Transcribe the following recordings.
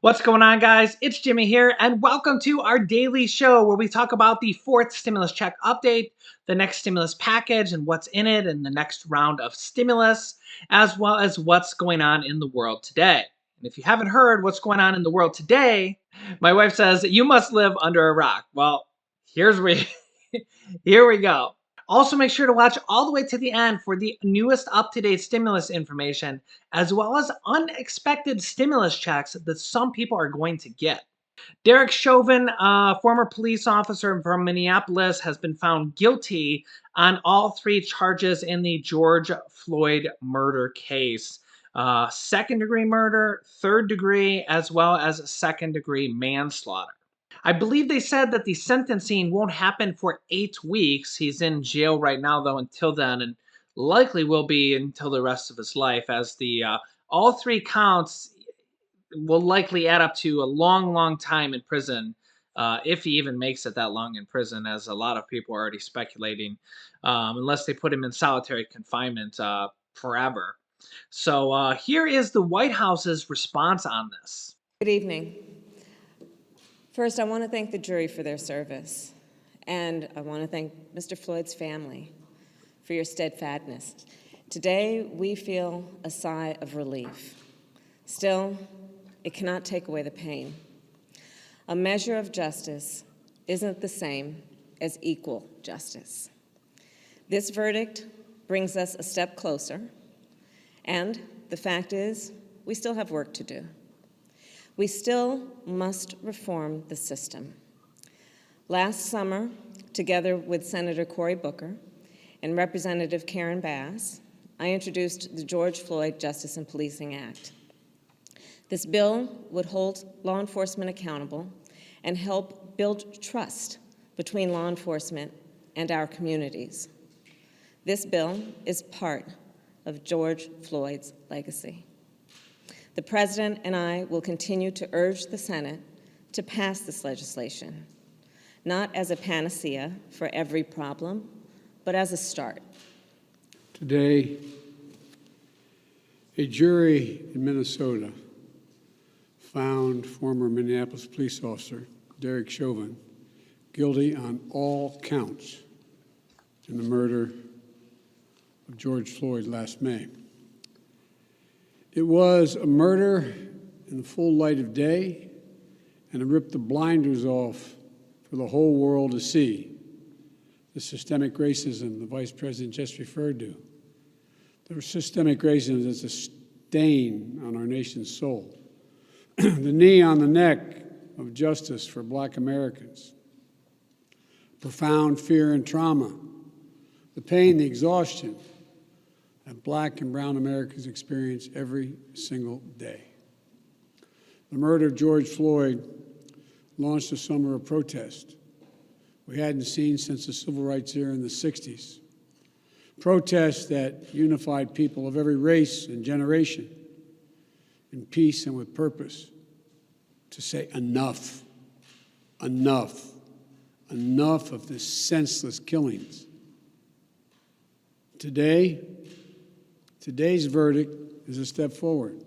What's going on, guys? It's Jimmy here, and welcome to our daily show where we talk about the fourth stimulus check update, the next stimulus package, and what's in it, and the next round of stimulus, as well as what's going on in the world today. And if you haven't heard what's going on in the world today, my wife says you must live under a rock. Well, here's where here we go. Also, make sure to watch all the way to the end for the newest up-to-date stimulus information, as well as unexpected stimulus checks that some people are going to get. Derek Chauvin, a former police officer from Minneapolis, has been found guilty on all three charges in the George Floyd murder case. Second-degree murder, third degree, as well as second-degree manslaughter. I believe they said that the sentencing won't happen for 8 weeks. He's in jail right now, though, until then, and likely will be until the rest of his life, as the all three counts will likely add up to a long, long time in prison, if he even makes it that long in prison, as a lot of people are already speculating, unless they put him in solitary confinement forever. So here is the White House's response on this. Good evening. First, I want to thank the jury for their service, and I want to thank Mr. Floyd's family for your steadfastness. Today, we feel a sigh of relief. Still, it cannot take away the pain. A measure of justice isn't the same as equal justice. This verdict brings us a step closer, and the fact is, we still have work to do. We still must reform the system. Last summer, together with Senator Cory Booker and Representative Karen Bass, I introduced the George Floyd Justice and Policing Act. This bill would hold law enforcement accountable and help build trust between law enforcement and our communities. This bill is part of George Floyd's legacy. The President and I will continue to urge the Senate to pass this legislation, not as a panacea for every problem, but as a start. Today, a jury in Minnesota found former Minneapolis police officer Derek Chauvin guilty on all counts in the murder of George Floyd last May. It was a murder in the full light of day, and it ripped the blinders off for the whole world to see. The systemic racism the Vice President just referred to. The systemic racism is a stain on our nation's soul. The knee on the neck of justice for Black Americans. Profound fear and trauma. The pain, the exhaustion that Black and brown Americans experience every single day. The murder of George Floyd launched a summer of protest we hadn't seen since the civil rights era in the 60s. Protests that unified people of every race and generation in peace and with purpose to say enough, enough, enough of this senseless killings. Today's verdict is a step forward.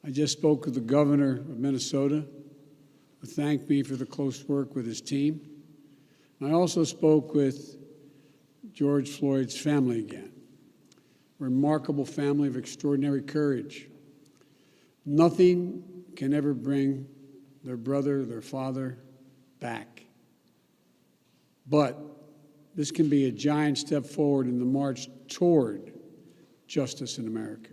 I just spoke with the governor of Minnesota, who thanked me for the close work with his team. And I also spoke with George Floyd's family again. A remarkable family of extraordinary courage. Nothing can ever bring their brother, their father back. But this can be a giant step forward in the march toward justice in America.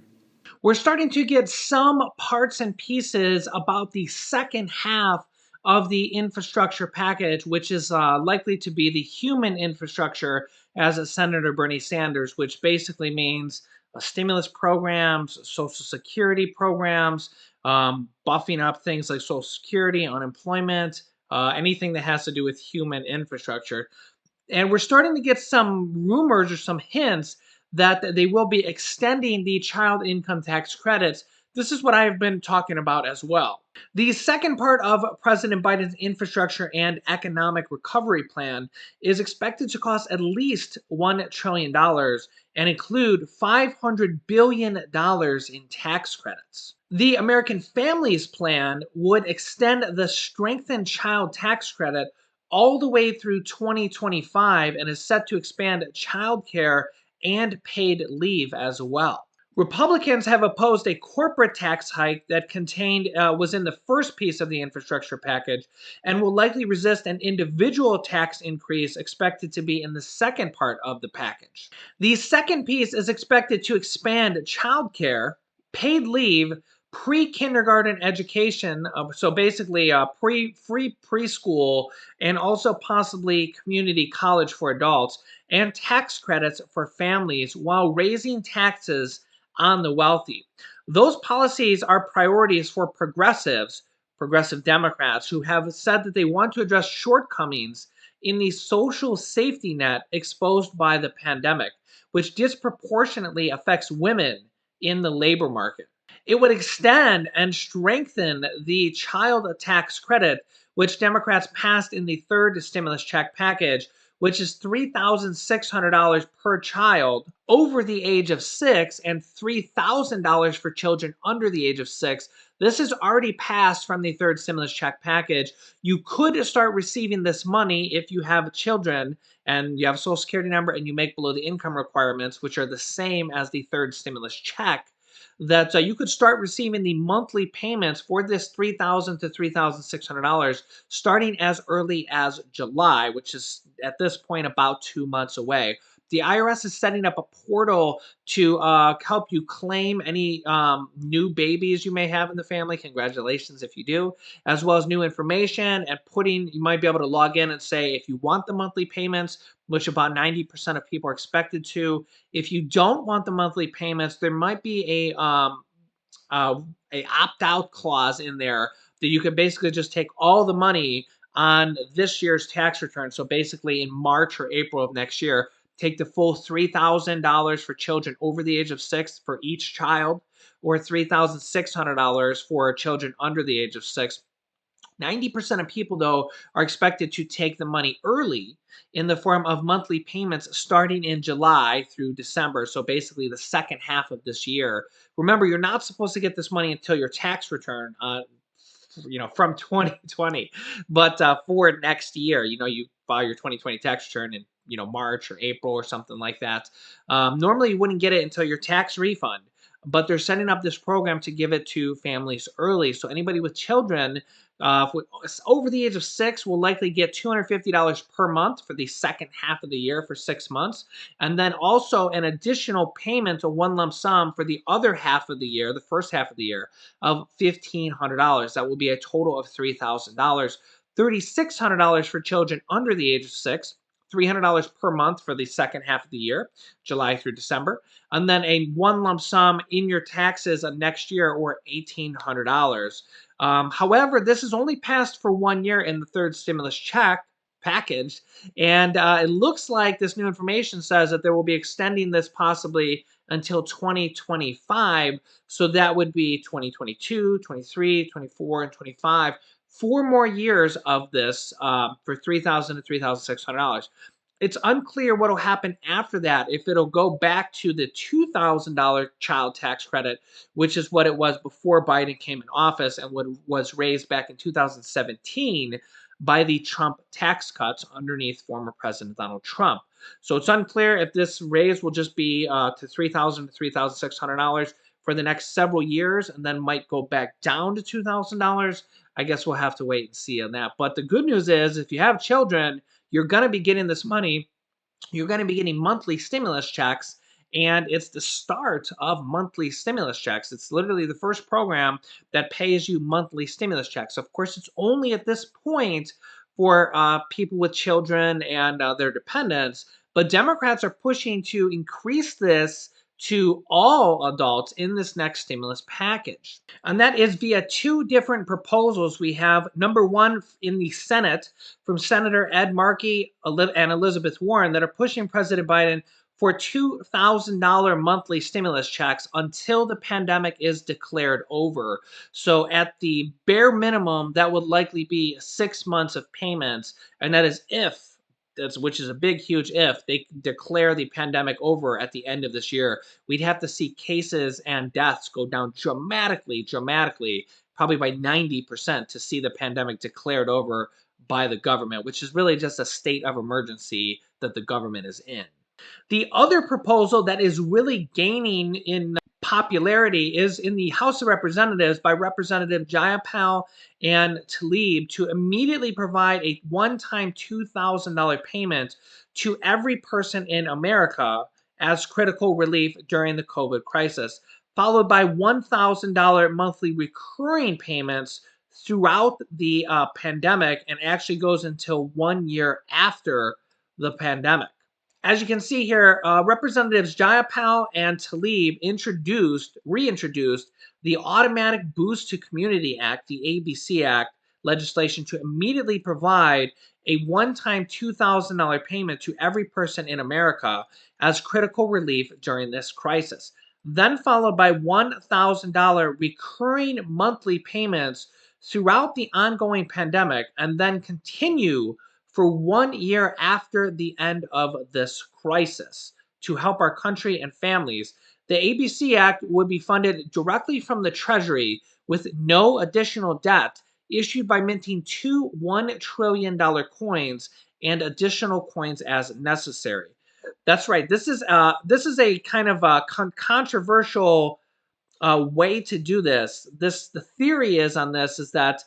We're starting to get some parts and pieces about the second half of the infrastructure package, which is likely to be the human infrastructure, as Senator Bernie Sanders, which basically means stimulus programs, Social Security programs, buffing up things like Social Security, unemployment, anything that has to do with human infrastructure. And we're starting to get some rumors or some hints that they will be extending the child income tax credits. This is what I've been talking about as well. The second part of President Biden's infrastructure and economic recovery plan is expected to cost at least $1 trillion and include $500 billion in tax credits. The American Families Plan would extend the strengthened child tax credit all the way through 2025 and is set to expand child care and paid leave as well. Republicans have opposed a corporate tax hike that was in the first piece of the infrastructure package and will likely resist an individual tax increase expected to be in the second part of the package. The second piece is expected to expand childcare, paid leave, pre-kindergarten education, so basically free preschool, and also possibly community college for adults, and tax credits for families while raising taxes on the wealthy. Those policies are priorities for progressive Democrats, who have said that they want to address shortcomings in the social safety net exposed by the pandemic, which disproportionately affects women in the labor market. It would extend and strengthen the child tax credit, which Democrats passed in the third stimulus check package, which is $3,600 per child over the age of 6 and $3,000 for children under the age of 6. This is already passed from the third stimulus check package. You could start receiving this money if you have children and you have a social security number and you make below the income requirements, which are the same as the third stimulus check. That you could start receiving the monthly payments for this $3,000 to $3,600 starting as early as July, which is at this point about 2 months away. The IRS is setting up a portal to help you claim any new babies you may have in the family. Congratulations if you do, as well as new information and you might be able to log in and say if you want the monthly payments, which about 90% of people are expected to. If you don't want the monthly payments, there might be uh, a opt-out clause in there that you could basically just take all the money on this year's tax return. So basically in March or April of next year, take the full $3,000 for children over the age of 6 for each child, or $3,600 for children under the age of 6. 90% of people, though, are expected to take the money early in the form of monthly payments starting in July through December. So basically, the second half of this year. Remember, you're not supposed to get this money until your tax return, from 2020, but for next year, you file your 2020 tax return in March or April or something like that. Normally, you wouldn't get it until your tax refund, but they're setting up this program to give it to families early. So anybody with children over the age of 6 will likely get $250 per month for the second half of the year for 6 months. And then also an additional payment, a one lump sum for the other half of the year, the first half of the year, of $1,500. That will be a total of $3,000. $3,600 for children under the age of 6. $300 per month for the second half of the year, July through December, and then a one lump sum in your taxes of next year, or $1,800. However, this is only passed for 1 year in the third stimulus check package, and it looks like this new information says that they will be extending this possibly until 2025. So that would be 2022, 23, 24, and 25. 4 more years of this for $3,000 to $3,600. It's unclear what will happen after that, if it'll go back to the $2,000 child tax credit, which is what it was before Biden came in office and what was raised back in 2017 by the Trump tax cuts underneath former President Donald Trump. So it's unclear if this raise will just be to $3,000 to $3,600 for the next several years and then might go back down to $2,000. I guess we'll have to wait and see on that. But the good news is, if you have children, you're going to be getting this money. You're going to be getting monthly stimulus checks, and it's the start of monthly stimulus checks. It's literally the first program that pays you monthly stimulus checks. Of course, it's only at this point for people with children and their dependents, but Democrats are pushing to increase this to all adults in this next stimulus package. And that is via two different proposals. We have number one in the Senate from Senator Ed Markey and Elizabeth Warren that are pushing President Biden for $2,000 monthly stimulus checks until the pandemic is declared over. So at the bare minimum, that would likely be 6 months of payments, and that is if which is a big, huge if, they declare the pandemic over at the end of this year, we'd have to see cases and deaths go down dramatically, probably by 90% to see the pandemic declared over by the government, which is really just a state of emergency that the government is in. The other proposal that is really gaining in popularity is in the House of Representatives by Representative Jayapal and Tlaib to immediately provide a one-time $2,000 payment to every person in America as critical relief during the COVID crisis, followed by $1,000 monthly recurring payments throughout the pandemic, and actually goes until 1 year after the pandemic. As you can see here, Representatives Jayapal and Tlaib reintroduced the Automatic Boost to Community Act, the ABC Act legislation, to immediately provide a one-time $2,000 payment to every person in America as critical relief during this crisis. Then followed by $1,000 recurring monthly payments throughout the ongoing pandemic, and then continue for 1 year after the end of this crisis to help our country and families. The ABC Act would be funded directly from the Treasury with no additional debt, issued by minting two $1 trillion coins and additional coins as necessary. That's right. This is a kind of a controversial way to do this. The theory is on this is that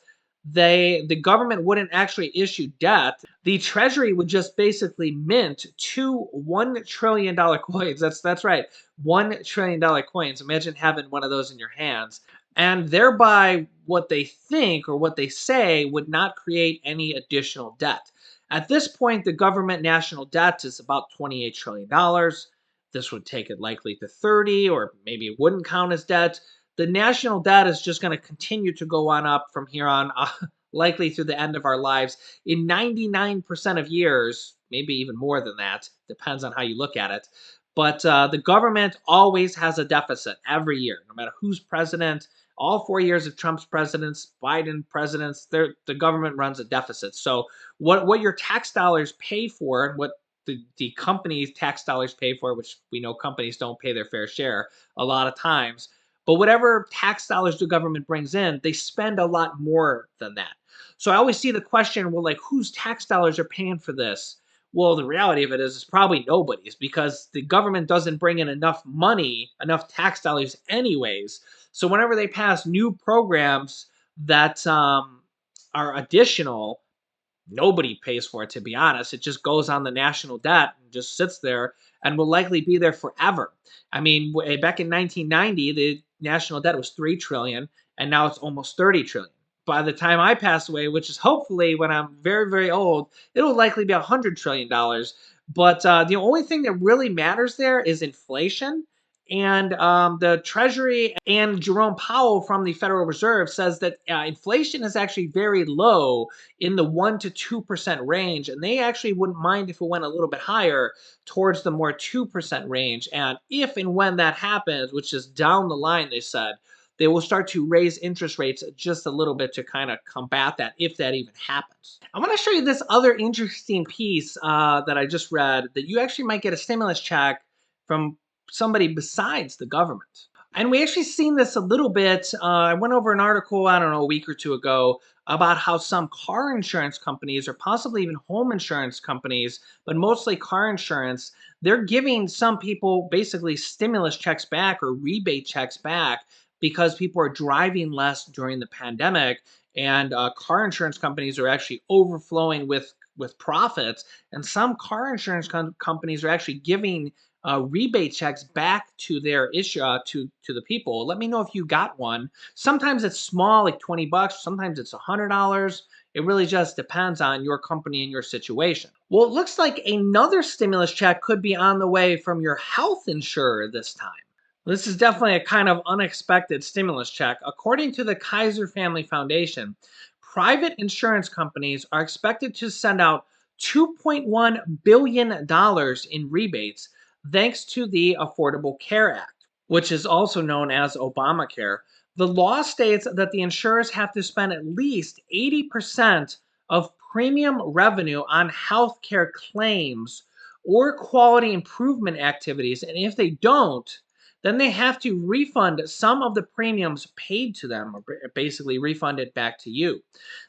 the government wouldn't actually issue debt. The Treasury would just basically mint two $1 trillion coins. That's right, $1 trillion coins. Imagine having one of those in your hands, and thereby what they think or what they say would not create any additional debt. At this point, the government national debt is about $28 trillion. This would take it likely to 30, or maybe it wouldn't count as debt. The national debt is just going to continue to go on up from here on, likely through the end of our lives. In 99% of years, maybe even more than that, depends on how you look at it. But the government always has a deficit every year, no matter who's president. All 4 years of Trump's presidents, Biden presidents, the government runs a deficit. So what your tax dollars pay for, and what the company's tax dollars pay for, which we know companies don't pay their fair share a lot of times, but whatever tax dollars the government brings in, they spend a lot more than that. So I always see the question, well, like, whose tax dollars are paying for this? Well, the reality of it is, it's probably nobody's, because the government doesn't bring in enough money, enough tax dollars anyways. So whenever they pass new programs that are additional, nobody pays for it, to be honest. It just goes on the national debt and just sits there and will likely be there forever. I mean, back in 1990, the national debt was 3 trillion, and now it's almost 30 trillion. By the time I pass away, which is hopefully when I'm very, very old, it'll likely be $100 trillion. But the only thing that really matters there is inflation. And the Treasury and Jerome Powell from the Federal Reserve says that inflation is actually very low, in the 1 to 2% range, and they actually wouldn't mind if it went a little bit higher towards the more 2% range. And if and when that happens, which is down the line, they said, they will start to raise interest rates just a little bit to kind of combat that, if that even happens. I want to show you this other interesting piece that I just read, that you actually might get a stimulus check from somebody besides the government. And we actually seen this a little bit. I went over an article, I don't know, a week or two ago, about how some car insurance companies, or possibly even home insurance companies, but mostly car insurance, they're giving some people basically stimulus checks back or rebate checks back because people are driving less during the pandemic, and car insurance companies are actually overflowing with profits, and some car insurance companies are actually giving rebate checks back to their issue to the people. Let me know if you got one. Sometimes it's small, like $20. Sometimes it's $100. It really just depends on your company and your situation. Well, it looks like another stimulus check could be on the way from your health insurer this time. This is definitely a kind of unexpected stimulus check. According to the Kaiser Family Foundation, private insurance companies are expected to send out $2.1 billion in rebates thanks to the Affordable Care Act, which is also known as Obamacare. The law states that the insurers have to spend at least 80% of premium revenue on healthcare claims or quality improvement activities. And if they don't, then they have to refund some of the premiums paid to them, or basically refund it back to you.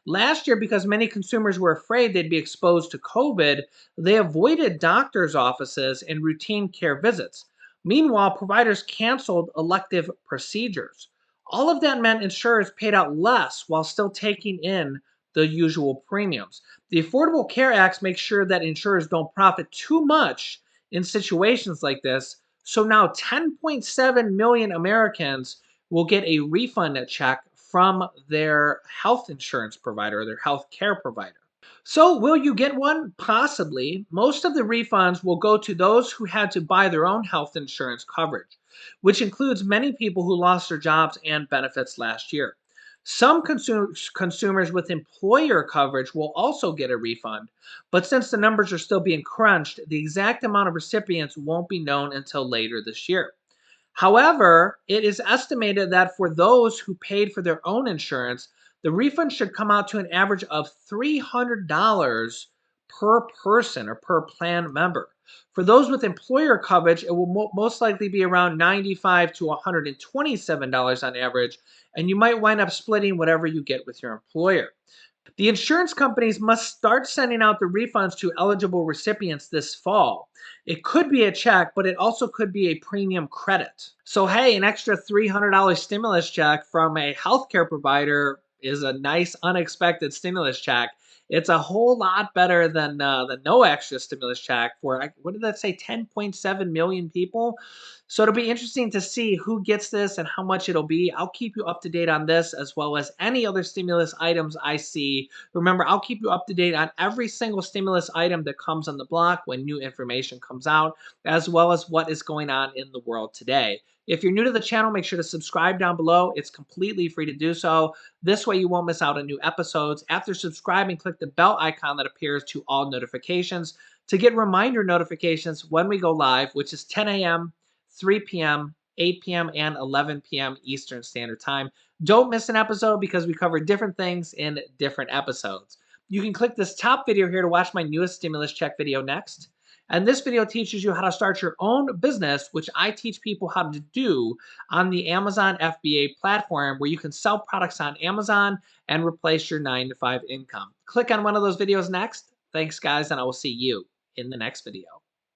Last year, because many consumers were afraid they'd be exposed to COVID, they avoided doctors' offices and routine care visits. Meanwhile, providers canceled elective procedures. All of that meant insurers paid out less while still taking in the usual premiums. The Affordable Care Act makes sure that insurers don't profit too much in situations like this. So now 10.7 million Americans will get a refund check from their health insurance provider or their health care provider. So, will you get one? Possibly. Most of the refunds will go to those who had to buy their own health insurance coverage, which includes many people who lost their jobs and benefits last year. Some consumers with employer coverage will also get a refund, but since the numbers are still being crunched, the exact amount of recipients won't be known until later this year. However, it is estimated that for those who paid for their own insurance, the refund should come out to an average of $300 per person or per plan member. For those with employer coverage, it will most likely be around $95 to $127 on average, and you might wind up splitting whatever you get with your employer. The insurance companies must start sending out the refunds to eligible recipients this fall. It could be a check, but it also could be a premium credit. So, hey, an extra $300 stimulus check from a healthcare provider is a nice unexpected stimulus check. It's a whole lot better than the no extra stimulus check for, what did that say, 10.7 million people? So it'll be interesting to see who gets this and how much it'll be. I'll keep you up to date on this as well as any other stimulus items I see. Remember, I'll keep you up to date on every single stimulus item that comes on the block when new information comes out, as well as what is going on in the world today. If you're new to the channel, make sure to subscribe down below. It's completely free to do so. This way you won't miss out on new episodes. After subscribing, click the bell icon that appears to all notifications to get reminder notifications when we go live, which is 10 a.m., 3 p.m., 8 p.m., and 11 p.m. Eastern Standard Time. Don't miss an episode because we cover different things in different episodes. You can click this top video here to watch my newest stimulus check video next. And this video teaches you how to start your own business, which I teach people how to do on the Amazon FBA platform, where you can sell products on Amazon and replace your 9-to-5 income. Click on one of those videos next. Thanks, guys, and I will see you in the next video.